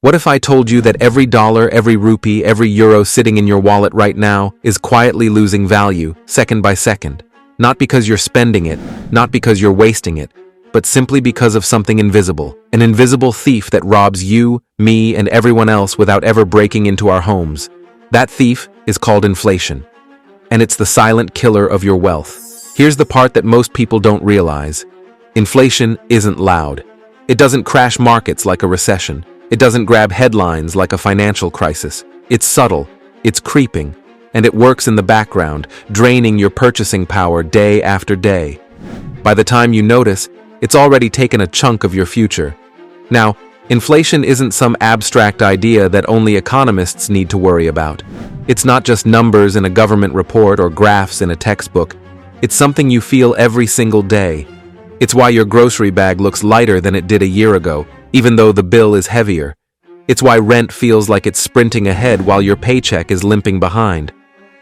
What if I told you that every dollar, every rupee, every euro sitting in your wallet right now is quietly losing value, second by second? Not because you're spending it, not because you're wasting it, but simply because of something invisible. An invisible thief that robs you, me, and everyone else without ever breaking into our homes. That thief is called inflation. And it's the silent killer of your wealth. Here's the part that most people don't realize. Inflation isn't loud. It doesn't crash markets like a recession. It doesn't grab headlines like a financial crisis. It's subtle, it's creeping, and it works in the background, draining your purchasing power day after day. By the time you notice, it's already taken a chunk of your future. Now, inflation isn't some abstract idea that only economists need to worry about. It's not just numbers in a government report or graphs in a textbook. It's something you feel every single day. It's why your grocery bag looks lighter than it did a year ago, even though the bill is heavier. It's why rent feels like it's sprinting ahead while your paycheck is limping behind.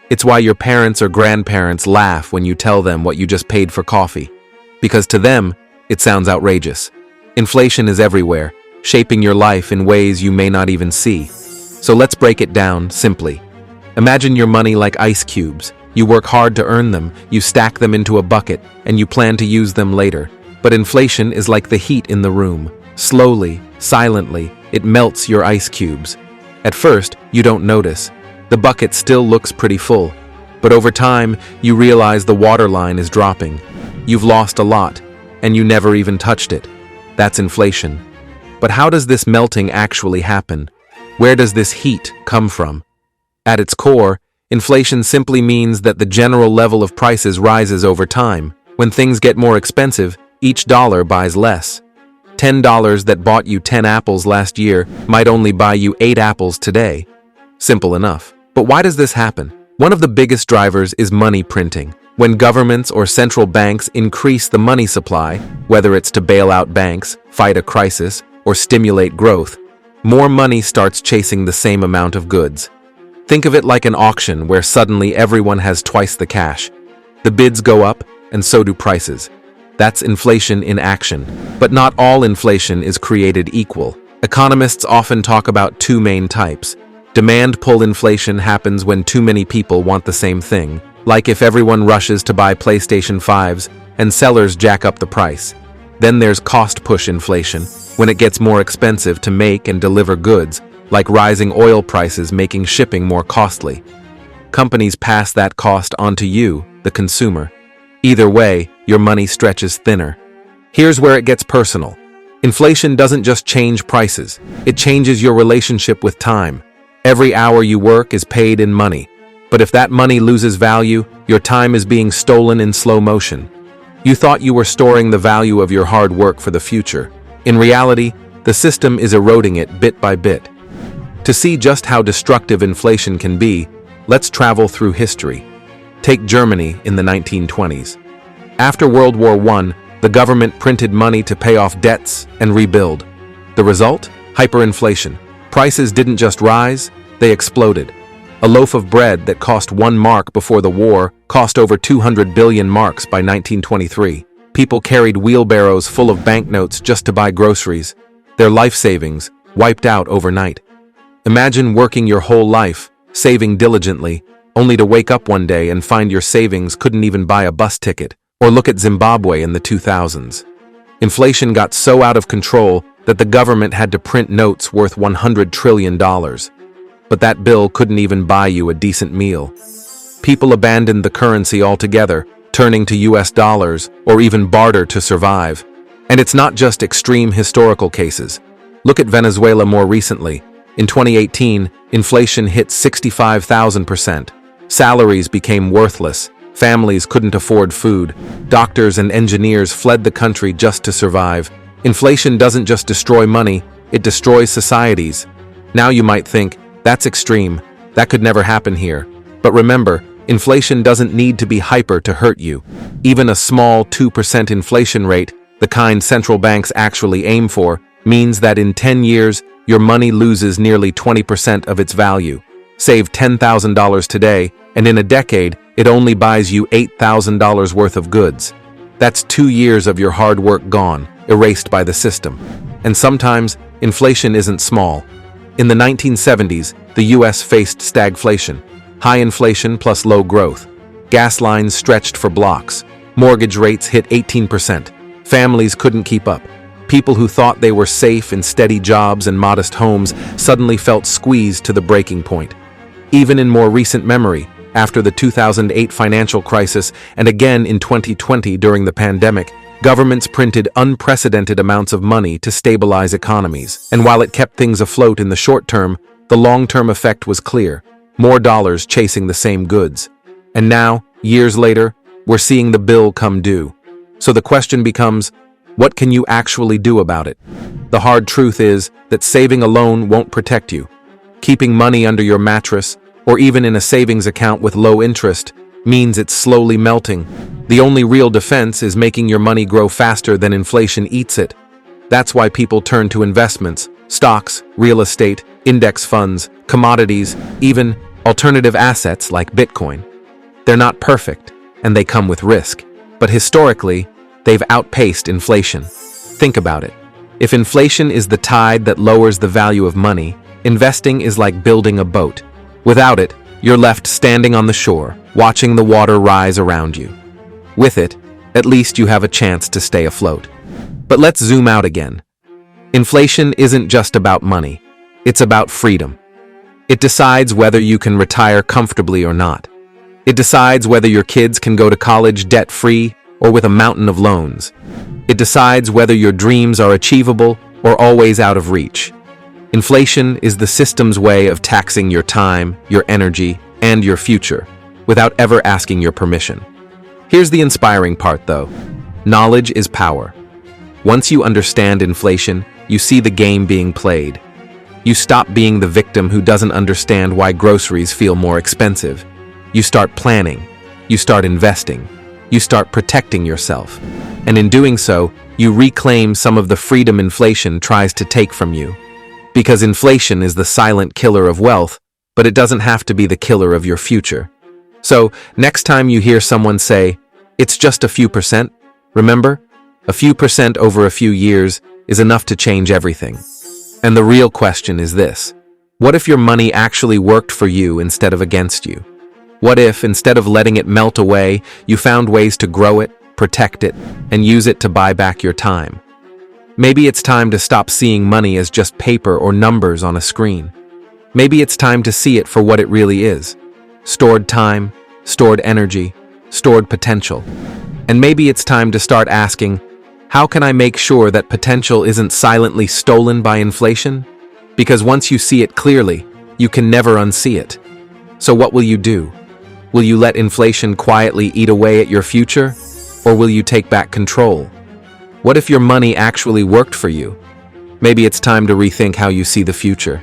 It's why your parents or grandparents laugh when you tell them what you just paid for coffee. Because to them, it sounds outrageous. Inflation is everywhere, shaping your life in ways you may not even see. So let's break it down simply. Imagine your money like ice cubes. You work hard to earn them, you stack them into a bucket, and you plan to use them later. But inflation is like the heat in the room. Slowly, silently, it melts your ice cubes. At first, you don't notice. The bucket still looks pretty full. But over time, you realize the water line is dropping. You've lost a lot, and you never even touched it. That's inflation. But how does this melting actually happen? Where does this heat come from? At its core, inflation simply means that the general level of prices rises over time. When things get more expensive, each dollar buys less. $10 that bought you 10 apples last year might only buy you 8 apples today. Simple enough. But why does this happen? One of the biggest drivers is money printing. When governments or central banks increase the money supply, whether it's to bail out banks, fight a crisis, or stimulate growth, more money starts chasing the same amount of goods. Think of it like an auction where suddenly everyone has twice the cash. The bids go up, and so do prices. That's inflation in action. But not all inflation is created equal. Economists often talk about two main types. Demand pull inflation happens when too many people want the same thing, like if everyone rushes to buy PlayStation 5s and sellers jack up the price. Then there's cost push inflation, when it gets more expensive to make and deliver goods, like rising oil prices making shipping more costly. Companies pass that cost on to you, the consumer. Either way, your money stretches thinner. Here's where it gets personal. Inflation doesn't just change prices, it changes your relationship with time. Every hour you work is paid in money. But if that money loses value, your time is being stolen in slow motion. You thought you were storing the value of your hard work for the future. In reality, the system is eroding it bit by bit. To see just how destructive inflation can be, let's travel through history. Take Germany in the 1920s. After World War I, the government printed money to pay off debts and rebuild. The result? Hyperinflation. Prices didn't just rise, they exploded. A loaf of bread that cost 1 mark before the war cost over 200 billion marks by 1923. People carried wheelbarrows full of banknotes just to buy groceries. Their life savings wiped out overnight. Imagine working your whole life, saving diligently, only to wake up one day and find your savings couldn't even buy a bus ticket. Or look at Zimbabwe in the 2000s. Inflation got so out of control that the government had to print notes worth $100 trillion. But that bill couldn't even buy you a decent meal. People abandoned the currency altogether, turning to US dollars or even barter to survive. And it's not just extreme historical cases. Look at Venezuela more recently. In 2018, inflation hit 65,000%. Salaries became worthless. Families couldn't afford food. Doctors and engineers fled the country just to survive. Inflation doesn't just destroy money, it destroys societies. Now you might think, that's extreme. That could never happen here. But remember, inflation doesn't need to be hyper to hurt you. Even a small 2% inflation rate, the kind central banks actually aim for, means that in 10 years, your money loses nearly 20% of its value. Save $10,000 today, and in a decade, it only buys you $8,000 worth of goods. That's 2 years of your hard work gone, erased by the system. And sometimes, inflation isn't small. In the 1970s, the US faced stagflation, high inflation plus low growth. Gas lines stretched for blocks. Mortgage rates hit 18%. Families couldn't keep up. People who thought they were safe in steady jobs and modest homes suddenly felt squeezed to the breaking point. Even in more recent memory, after the 2008 financial crisis and again in 2020 during the pandemic, governments printed unprecedented amounts of money to stabilize economies. And while it kept things afloat in the short term, the long-term effect was clear. More dollars chasing the same goods. And now, years later, we're seeing the bill come due. So the question becomes, what can you actually do about it? The hard truth is that saving alone won't protect you. Keeping money under your mattress, or even in a savings account with low interest, means it's slowly melting. The only real defense is making your money grow faster than inflation eats it. That's why people turn to investments, stocks, real estate, index funds, commodities, even alternative assets like Bitcoin. They're not perfect, and they come with risk. But historically, they've outpaced inflation. Think about it. If inflation is the tide that lowers the value of money, investing is like building a boat. Without it, you're left standing on the shore, watching the water rise around you. With it, at least you have a chance to stay afloat. But let's zoom out again. Inflation isn't just about money. It's about freedom. It decides whether you can retire comfortably or not. It decides whether your kids can go to college debt-free or with a mountain of loans. It decides whether your dreams are achievable or always out of reach. Inflation is the system's way of taxing your time, your energy, and your future, without ever asking your permission. Here's the inspiring part, though. Knowledge is power. Once you understand inflation, you see the game being played. You stop being the victim who doesn't understand why groceries feel more expensive. You start planning. You start investing. You start protecting yourself. And in doing so, you reclaim some of the freedom inflation tries to take from you. Because inflation is the silent killer of wealth, but it doesn't have to be the killer of your future. So, next time you hear someone say, "It's just a few percent," remember, a few percent over a few years is enough to change everything. And the real question is this: what if your money actually worked for you instead of against you? What if, instead of letting it melt away, you found ways to grow it, protect it, and use it to buy back your time? Maybe it's time to stop seeing money as just paper or numbers on a screen. Maybe it's time to see it for what it really is: stored time, stored energy, stored potential. And maybe it's time to start asking, how can I make sure that potential isn't silently stolen by inflation? Because once you see it clearly, you can never unsee it. So what will you do? Will you let inflation quietly eat away at your future? Or will you take back control? What if your money actually worked for you? Maybe it's time to rethink how you see the future.